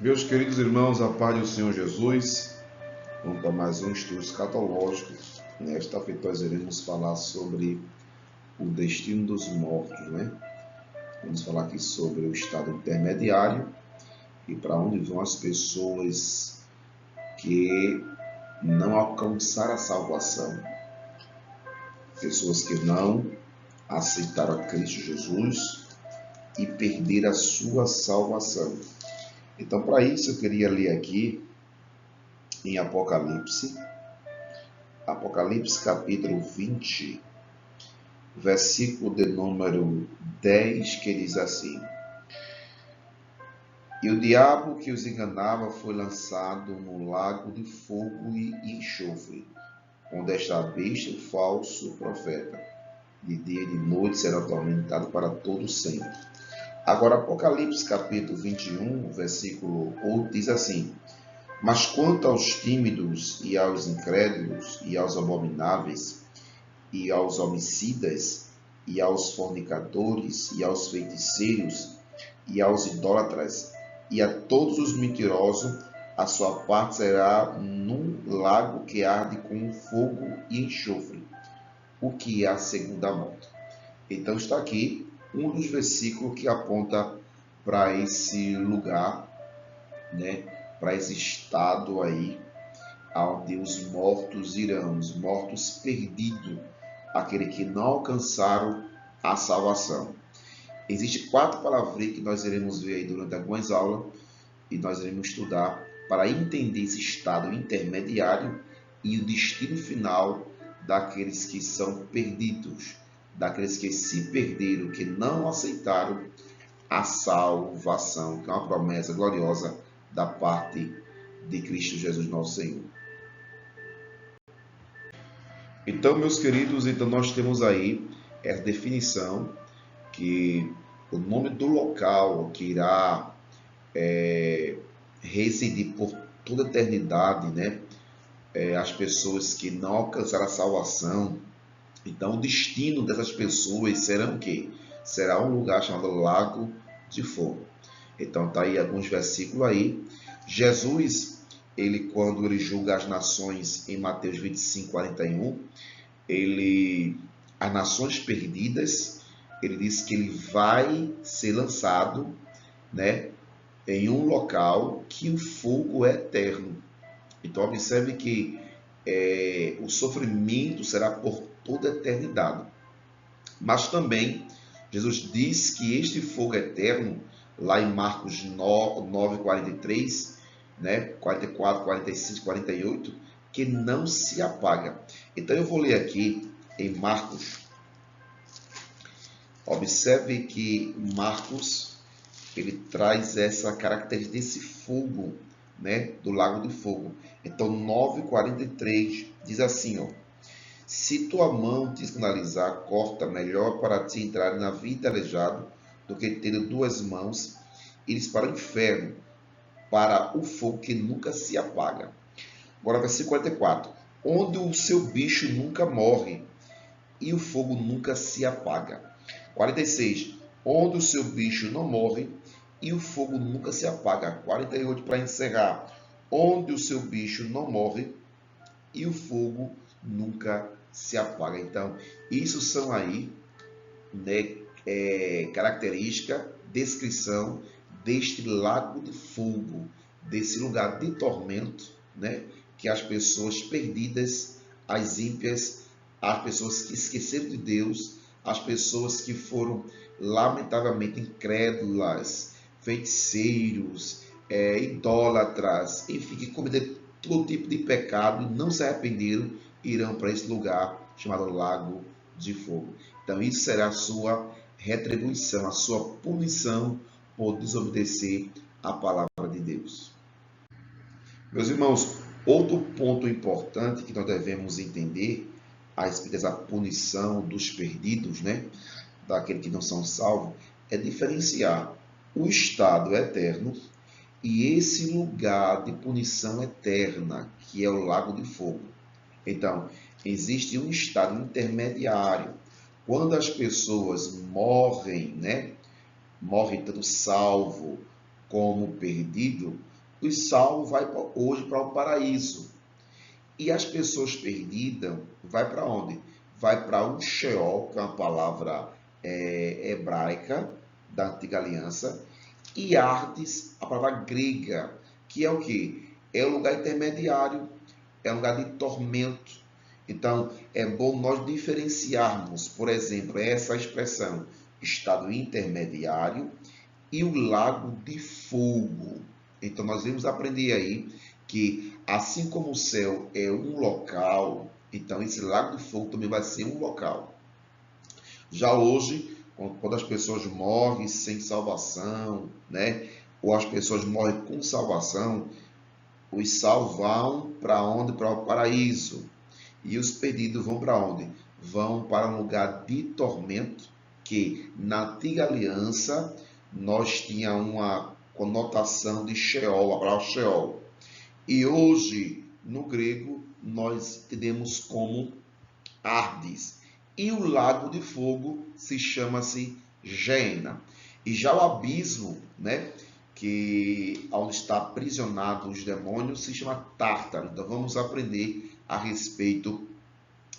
Meus queridos irmãos, a paz do Senhor Jesus, vamos para mais um estudo escatológico. Nesta feita nós iremos falar sobre o destino dos mortos, né? Vamos falar aqui sobre o estado intermediário e para onde vão as pessoas que não alcançaram a salvação, pessoas que não aceitaram a Cristo Jesus e perderam a sua salvação. Então, para isso, eu queria ler aqui em Apocalipse capítulo 20, versículo de número 10, que diz assim: E o diabo que os enganava foi lançado no lago de fogo e enxofre, onde está a besta, o falso profeta. De dia e de noite será atormentado para todo sempre. Agora, Apocalipse capítulo 21, versículo 8, diz assim: Mas quanto aos tímidos e aos incrédulos e aos abomináveis e aos homicidas e aos fornicadores e aos feiticeiros e aos idólatras e a todos os mentirosos, a sua parte será num lago que arde com fogo e enxofre, o que é a segunda morte. Então está aqui um dos versículos que aponta para esse lugar, né? Para esse estado aí, onde os mortos irão, os mortos perdidos, aqueles que não alcançaram a salvação. Existem 4 palavrinhas que nós iremos ver aí durante algumas aulas e nós iremos estudar para entender esse estado intermediário e o destino final daqueles que são perdidos, daqueles que se perderam, que não aceitaram a salvação, que é uma promessa gloriosa da parte de Cristo Jesus nosso Senhor. Então, meus queridos, nós temos aí essa definição que o nome do local que irá residir por toda a eternidade, né? As pessoas que não alcançaram a salvação. Então, o destino dessas pessoas será o quê? Será um lugar chamado Lago de Fogo. Então, tá aí alguns versículos aí. Jesus, quando ele julga as nações em Mateus 25, 41, as nações perdidas, ele diz que ele vai ser lançado, né, em um local que o fogo é eterno. Então, observe que o sofrimento será por toda a eternidade. Mas também, Jesus diz que este fogo eterno, lá em Marcos 9, 43, né, 44, 45, 48, que não se apaga. Então, eu vou ler aqui em Marcos. Observe que Marcos, ele traz essa característica desse fogo, né, do lago de fogo. Então, 9:43 diz assim, ó: Se tua mão te escandalizar, corta, melhor para ti entrar na vida aleijado do que ter 2 mãos e ires para o inferno, para o fogo que nunca se apaga. Agora, versículo 44. Onde o seu bicho nunca morre e o fogo nunca se apaga. 46. Onde o seu bicho não morre e o fogo nunca se apaga. 48, para encerrar. Onde o seu bicho não morre e o fogo nunca se apaga. Então, isso são aí, né, característica, descrição deste lago de fogo, desse lugar de tormento, né, que as pessoas perdidas, as ímpias, as pessoas que esqueceram de Deus, as pessoas que foram lamentavelmente incrédulas, feiticeiros, idólatras, enfim, que cometeram todo tipo de pecado e não se arrependeram, irão para esse lugar chamado Lago de Fogo. Então, isso será a sua retribuição, a sua punição por desobedecer a palavra de Deus. Meus irmãos, outro ponto importante que nós devemos entender a respeito dessa punição dos perdidos, né, daqueles que não são salvos, é diferenciar o estado eterno e esse lugar de punição eterna, que é o lago de fogo. Então, existe um estado intermediário. Quando as pessoas morrem, né, morrem tanto salvo como perdido, os salvos vai hoje para o paraíso. E as pessoas perdidas vai para onde? Vai para o Sheol, que é uma palavra hebraica da Antiga Aliança, e Hades, a palavra grega, que é o que? É o lugar intermediário, é um lugar de tormento. Então, é bom nós diferenciarmos, por exemplo, essa expressão, estado intermediário e o lago de fogo. Então, nós vamos aprender aí que, assim como o céu é um local, então esse lago de fogo também vai ser um local. Já hoje, quando as pessoas morrem sem salvação, né? Ou as pessoas morrem com salvação, os salvos vão para onde? Para o paraíso. E os perdidos vão para onde? Vão para um lugar de tormento, que na antiga aliança nós tinha uma conotação de Sheol, a palavra Sheol. E hoje, no grego, nós entendemos como Hades. E o lago de fogo se chama-se Geena. E já o abismo, né, que onde está aprisionado os demônios, se chama Tártaro. Então vamos aprender a respeito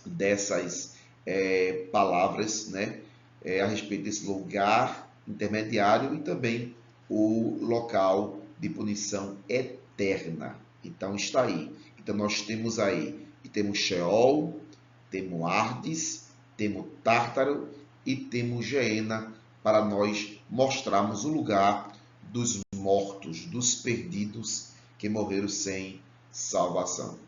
dessas palavras, né, a respeito desse lugar intermediário e também o local de punição eterna. Então está aí. Então nós temos aí, e temos Sheol, temos Hades, temos Tártaro e temos Geena, para nós mostrarmos o lugar dos mortos, dos perdidos que morreram sem salvação.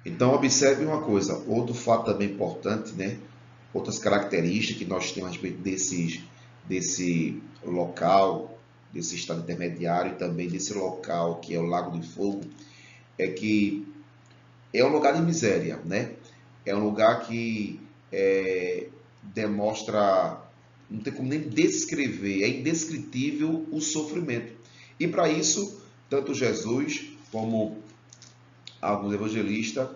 Então observe uma coisa, outro fato também importante, né? Outras características que nós temos a respeito desse local, desse estado intermediário e também desse local que é o Lago de Fogo, é que é um lugar de miséria, né? É um lugar que demonstra, não tem como nem descrever, é indescritível o sofrimento. E para isso, tanto Jesus como alguns evangelistas,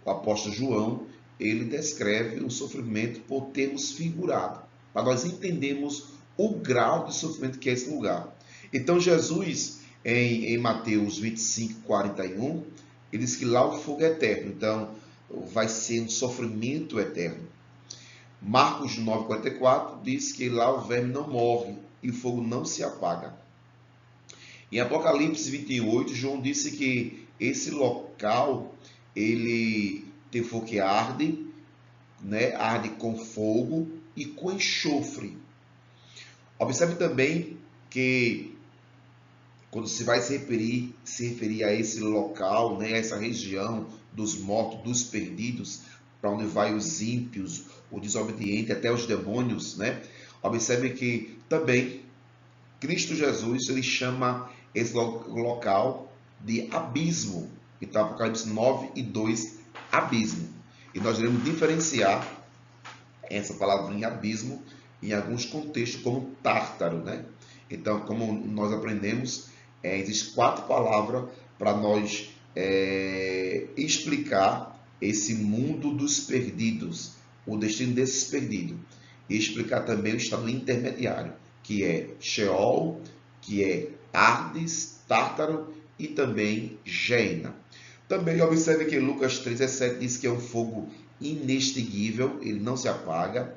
o apóstolo João, ele descreve o sofrimento por termos figurado, para nós entendermos o grau de sofrimento que é esse lugar. Então Jesus, em Mateus 25, 41, ele diz que lá o fogo é eterno, então vai ser um sofrimento eterno. Marcos 9, 44 diz que lá o verme não morre e o fogo não se apaga. Em Apocalipse 28, João disse que esse local, ele tem fogo que arde, né? Arde com fogo e com enxofre. Observe também que quando se vai se referir a esse local, né, a essa região dos mortos, dos perdidos, para onde vai os ímpios, o desobediente, até os demônios, né? Observe que também Cristo Jesus, ele chama esse local de abismo. Então, Apocalipse 9 e 2, abismo. E nós devemos diferenciar essa palavrinha abismo em alguns contextos como tártaro, né? Então, como nós aprendemos, existem 4 palavras para nós explicar esse mundo dos perdidos, o destino desses perdidos. E explicar também o estado intermediário, que é Sheol, que é Hades, Tártaro e também Geena. Também observe que Lucas 3,17 diz que é um fogo inextinguível, ele não se apaga.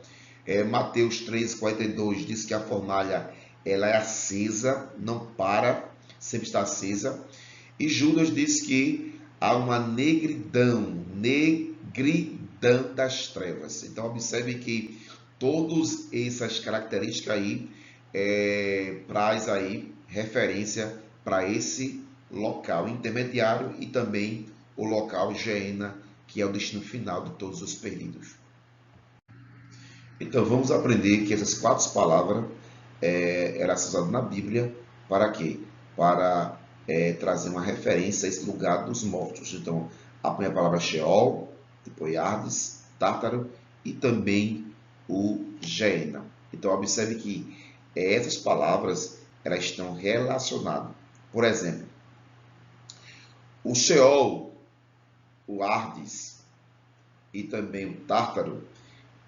Mateus 3,42 diz que a fornalha ela é acesa, não para, sempre está acesa. E Judas diz que há uma negridão das trevas. Então observe que todas essas características aí traz aí referência para esse local intermediário e também o local Geena, que é o destino final de todos os perdidos. Então vamos aprender que essas 4 palavras eram usadas na Bíblia para quê? Para trazer uma referência a esse lugar dos mortos. Então a primeira palavra é Sheol, depois Hades, Tártaro e também o Geena. Então observe que essas palavras elas estão relacionadas. Por exemplo, o Sheol, o Hades e também o Tártaro,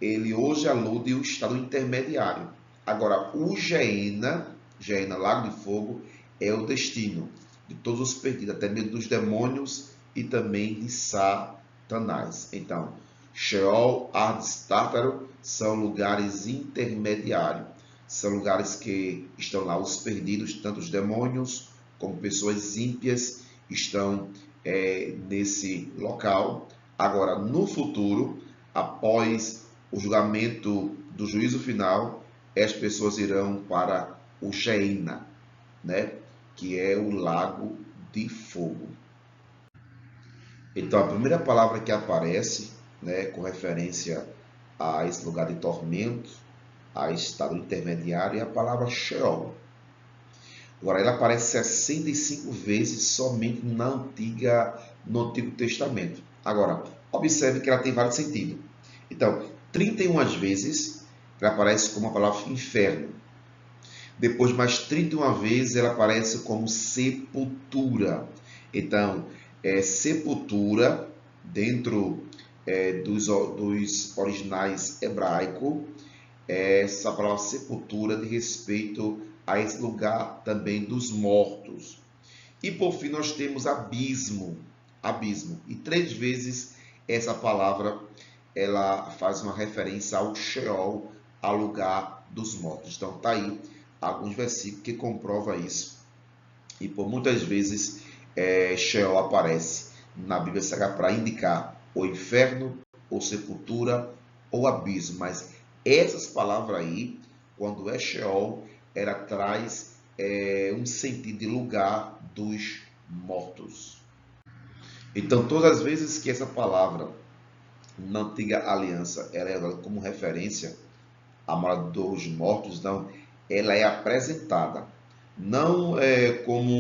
ele hoje alude ao estado intermediário. Agora, o Geena, Lago de Fogo, é o destino de todos os perdidos, até mesmo dos demônios e também de Satanás. Então, Sheol, Hades, Tártaro são lugares intermediários. São lugares que estão lá os perdidos, tanto os demônios como pessoas ímpias estão nesse local. Agora, no futuro, após o julgamento do juízo final, as pessoas irão para o Geena, né? Que é o lago de fogo. Então, a primeira palavra que aparece, né, com referência a esse lugar de tormento, a estado intermediário, é a palavra Sheol. Agora, ela aparece 65 vezes somente no Antigo Testamento. Agora, observe que ela tem vários sentidos. Então, 31 vezes ela aparece como a palavra inferno. Depois, mais 31 vezes, ela aparece como sepultura. Então, sepultura, dentro dos originais hebraicos, essa palavra sepultura de respeito a esse lugar também dos mortos. E por fim nós temos abismo, abismo. E 3 vezes essa palavra ela faz uma referência ao Sheol, ao lugar dos mortos. Então tá aí alguns versículos que comprovam isso. E por muitas vezes Sheol aparece na Bíblia Sagrada para indicar o inferno, ou sepultura, ou abismo. Mas essas palavras aí, quando é Sheol, ela traz um sentido de lugar dos mortos. Então, todas as vezes que essa palavra na antiga aliança ela é usada como referência à morada dos mortos, então ela é apresentada não como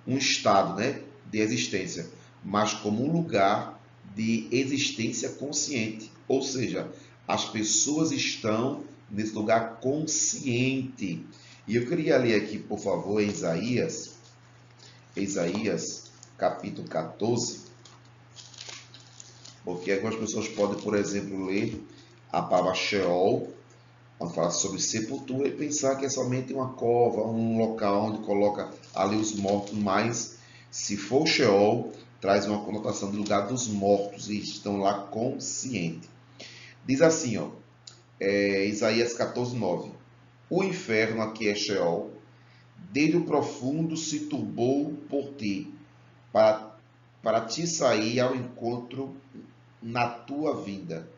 um estado, né, de existência, mas como um lugar de existência consciente. Ou seja, as pessoas estão nesse lugar consciente. E eu queria ler aqui, por favor, Isaías capítulo 14, porque algumas pessoas podem, por exemplo, ler a palavra Sheol, quando fala sobre sepultura, e pensar que é somente uma cova, um local onde coloca ali os mortos, mas se for Sheol, traz uma conotação de lugar dos mortos e estão lá conscientes. Diz assim, ó, Isaías 14:9. O inferno, aqui é Sheol, desde o profundo se turbou por ti, para te sair ao encontro na tua vinda.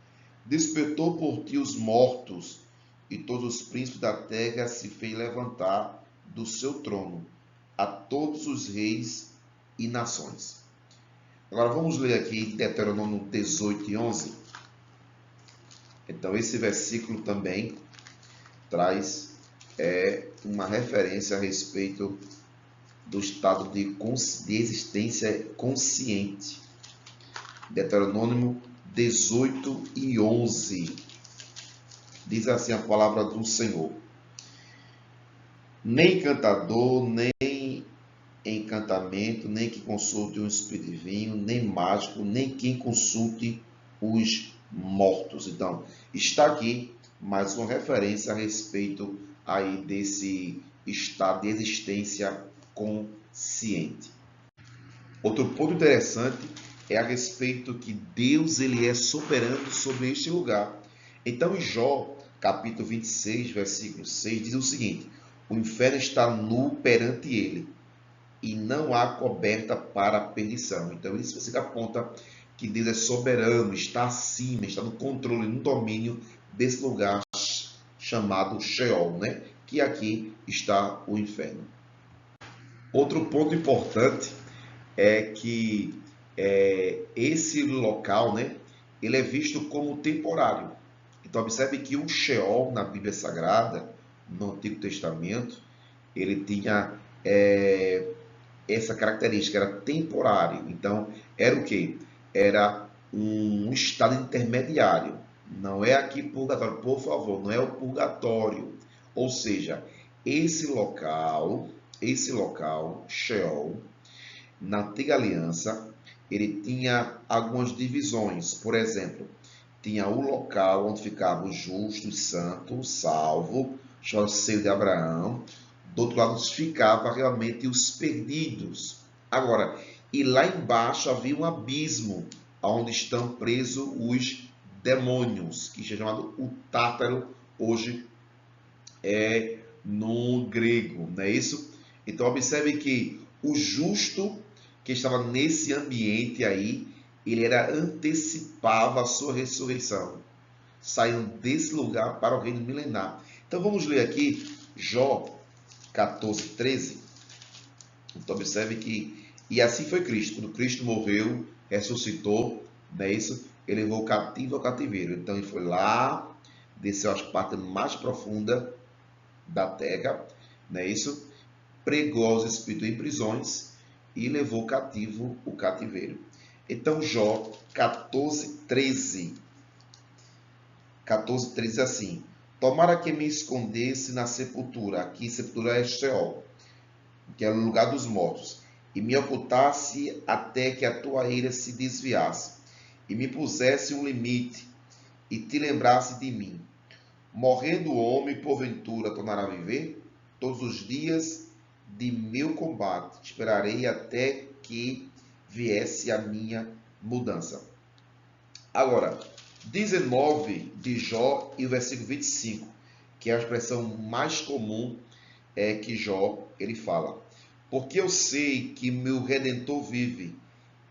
Despertou por ti os mortos, e todos os príncipes da terra se fez levantar do seu trono, a todos os reis e nações. Agora vamos ler aqui Deuteronômio 18:11. Então esse versículo também traz uma referência a respeito do estado de existência consciente. Deuteronômio 18:11. Diz assim a palavra do Senhor: nem encantador, nem encantamento, nem que consulte um espírito divino, nem mágico, nem quem consulte os mortos. Então, está aqui mais uma referência a respeito aí desse estado de existência consciente. Outro ponto interessante é a respeito que Deus ele é soberano sobre este lugar. Então, em Jó, capítulo 26, versículo 6, diz o seguinte: o inferno está nu perante ele, e não há coberta para a perdição. Então, isso você aponta que Deus é soberano, está acima, está no controle, no domínio desse lugar chamado Sheol, né? Que aqui está o inferno. Outro ponto importante é que esse local, né, ele é visto como temporário. Então, observe que o Sheol na Bíblia Sagrada, no Antigo Testamento, ele tinha essa característica, era temporário. Então, era o quê? Era um estado intermediário. Não é aqui purgatório, por favor, não é o purgatório. Ou seja, esse local, Sheol, na Antiga Aliança, ele tinha algumas divisões. Por exemplo, tinha o local onde ficava o justo, o santo, o salvo, chamado seio de Abraão. Do outro lado ficava realmente os perdidos. Agora, e lá embaixo havia um abismo, onde estão presos os demônios, que é chamado o Tártaro, hoje é no grego, não é isso? Então observe que o justo que estava nesse ambiente aí, ele era antecipava a sua ressurreição, saindo desse lugar para o reino milenar. Então vamos ler aqui Jó 14:13. Então observe que e assim foi Cristo. Quando Cristo morreu, ressuscitou, não é isso? Ele levou o cativo ao cativeiro. Então ele foi lá, desceu às partes mais profundas da terra, não é isso? Pregou aos espíritos em prisões e levou cativo o cativeiro. Então Jó 14:13. 14:13 assim: Tomara que me escondesse na sepultura, aqui sepultura é Sheol, que é o lugar dos mortos, e me ocultasse até que a tua ira se desviasse, e me pusesse um limite, e te lembrasse de mim. Morrendo o homem, porventura, tornará a viver? Todos os dias de meu combate esperarei até que viesse a minha mudança. Agora, 19 de Jó e o versículo 25, que é a expressão mais comum que Jó ele fala. Porque eu sei que meu Redentor vive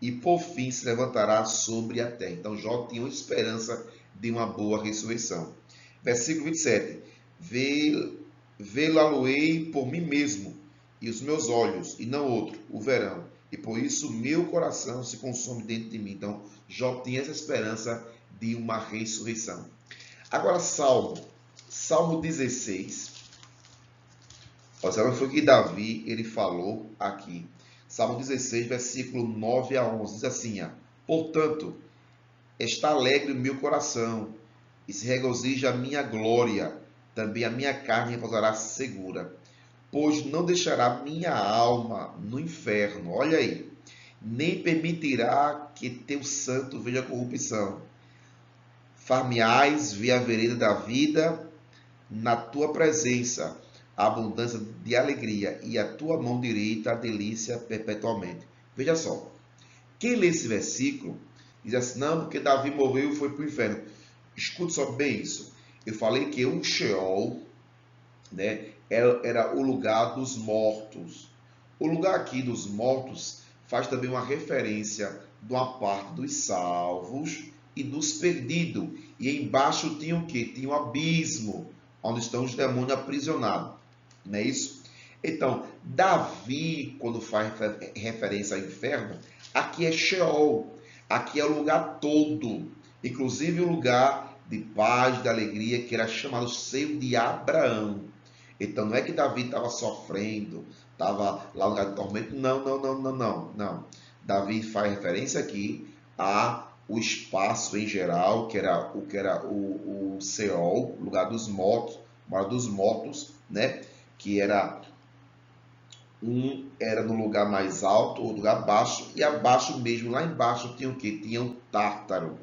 e por fim se levantará sobre a terra. Então Jó tinha uma esperança de uma boa ressurreição. Versículo 27. Vê-lo-ei por mim mesmo, e os meus olhos, e não outro, o verão. E por isso meu coração se consome dentro de mim. Então Jó tinha essa esperança de uma ressurreição. Agora Salmo 16. Observe foi que Davi ele falou aqui. Salmo 16, versículo 9 a 11. Diz assim: Portanto, está alegre o meu coração, e se regozija a minha glória, também a minha carne repousará segura, pois não deixará minha alma no inferno. Olha aí, nem permitirá que teu santo veja corrupção. Far-me-ás ver a vereda da vida na tua presença, a abundância de alegria, e a tua mão direita a delícia perpetuamente. Veja só, quem lê esse versículo diz assim: não, porque Davi morreu e foi para o inferno. Escute só bem isso. Eu falei que o Sheol, né, era o lugar dos mortos. O lugar aqui dos mortos faz também uma referência de uma parte dos salvos e dos perdidos. E embaixo tinha o quê? Tinha um abismo, onde estão os demônios aprisionados. Não é isso? Então, Davi, quando faz referência ao inferno, aqui é Sheol. Aqui é o lugar todo. Inclusive o lugar de paz, de alegria, que era chamado seio de Abraão. Então não é que Davi estava sofrendo, estava lá no lugar de tormento. Não. Davi faz referência aqui ao espaço em geral, que era o Seol, lugar dos mortos, né? Que era no lugar mais alto, o lugar baixo, e abaixo mesmo, lá embaixo tinha o que? Tinha o Tártaro.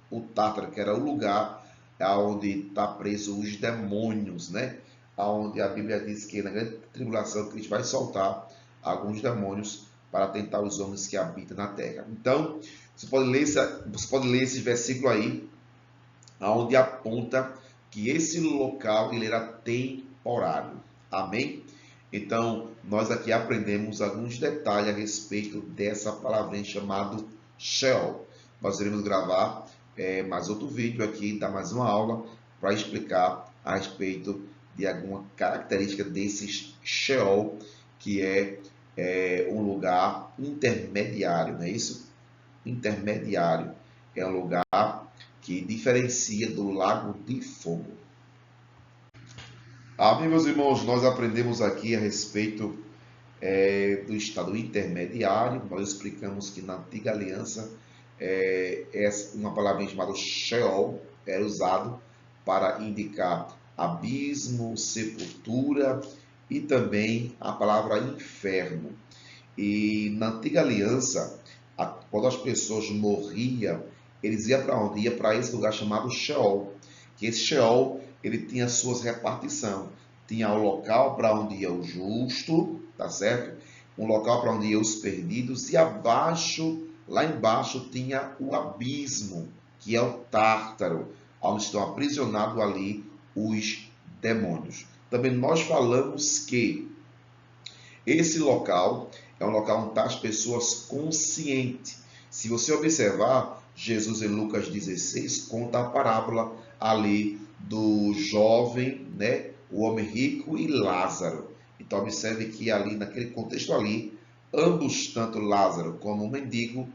O Tártaro, que era o lugar onde está preso os demônios, né? Onde a Bíblia diz que na grande tribulação Cristo vai soltar alguns demônios para tentar os homens que habitam na terra. Então, você pode ler esse versículo aí, onde aponta que esse local ele era temporário. Amém? Então, nós aqui aprendemos alguns detalhes a respeito dessa palavrinha chamada Sheol. Nós iremos gravar mais outro vídeo aqui, dar mais uma aula para explicar a respeito de alguma característica desse Sheol, que é um lugar intermediário, não é isso? Intermediário. É um lugar que diferencia do lago de fogo. Meus irmãos, nós aprendemos aqui a respeito do estado intermediário. Nós explicamos que na antiga aliança uma palavra chamada Sheol era usado para indicar abismo, sepultura e também a palavra inferno. E na antiga aliança, quando as pessoas morriam, eles iam para onde? Ia para esse lugar chamado Sheol. Que esse Sheol ele tinha suas repartições. tinha o local para onde ia o justo, tá certo? Um local para onde iam os perdidos, e abaixo, lá embaixo, tinha o abismo, que é o Tártaro, onde estão aprisionados ali os demônios. Também nós falamos que esse local é um local onde estão as pessoas conscientes. Se você observar, Jesus em Lucas 16 conta a parábola ali do jovem, né, o homem rico e Lázaro. Então observe que ali, naquele contexto ali, ambos, tanto Lázaro como o mendigo,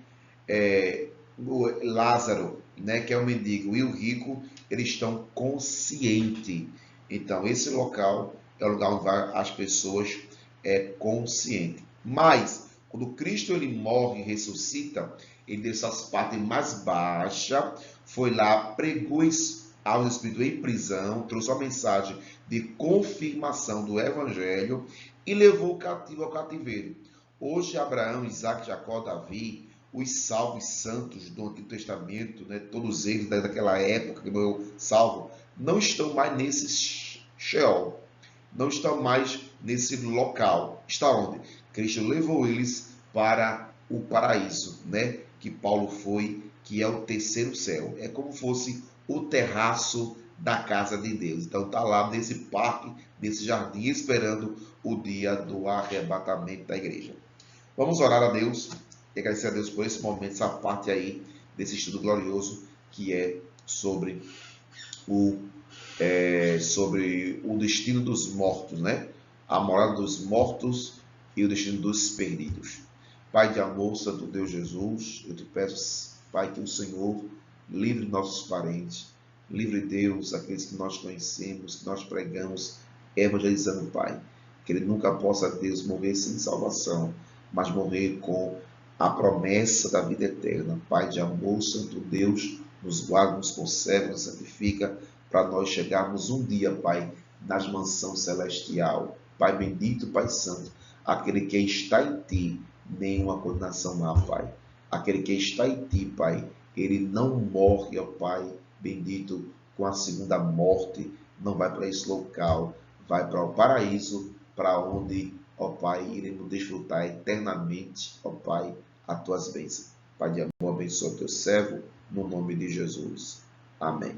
o Lázaro, né, que é o mendigo, e o rico, eles estão conscientes. Então esse local é o lugar onde as pessoas conscientes. Mas quando Cristo ele morre e ressuscita, ele desceu as partes mais baixas, foi lá, pregou aos espíritos em prisão, trouxe uma mensagem de confirmação do evangelho e levou o cativo ao cativeiro. Hoje Abraão, Isaac, Jacó, Davi, os salvos santos do Antigo Testamento, né, todos eles daquela época que morreu salvo, não estão mais nesse Sheol, não estão mais nesse local. Está onde? Cristo levou eles para o paraíso, né? Que Paulo foi, que é o terceiro céu. É como fosse o terraço da casa de Deus. Então está lá nesse parque, nesse jardim, esperando o dia do arrebatamento da igreja. Vamos orar a Deus e agradecer a Deus por esse momento, essa parte aí desse estudo glorioso que é sobre o destino dos mortos, né? A morada dos mortos e o destino dos perdidos. Pai de amor, Santo Deus Jesus, eu te peço, Pai, que o Senhor livre nossos parentes, livre Deus, aqueles que nós conhecemos, que nós pregamos, evangelizando, Pai. Que ele nunca possa, Deus, morrer sem salvação, mas morrer com a promessa da vida eterna. Pai de amor, Santo Deus, nos guarda, nos conserva, nos santifica, para nós chegarmos um dia, Pai, nas mansões celestial. Pai bendito, Pai santo, aquele que está em ti, nenhuma condenação há, Pai. Aquele que está em ti, Pai, ele não morre, ó Pai bendito, com a segunda morte, não vai para esse local, vai para o paraíso, para onde, ó Pai, iremos desfrutar eternamente, ó Pai, as tuas bênçãos. Pai de amor, abençoa teu servo, no nome de Jesus. Amém.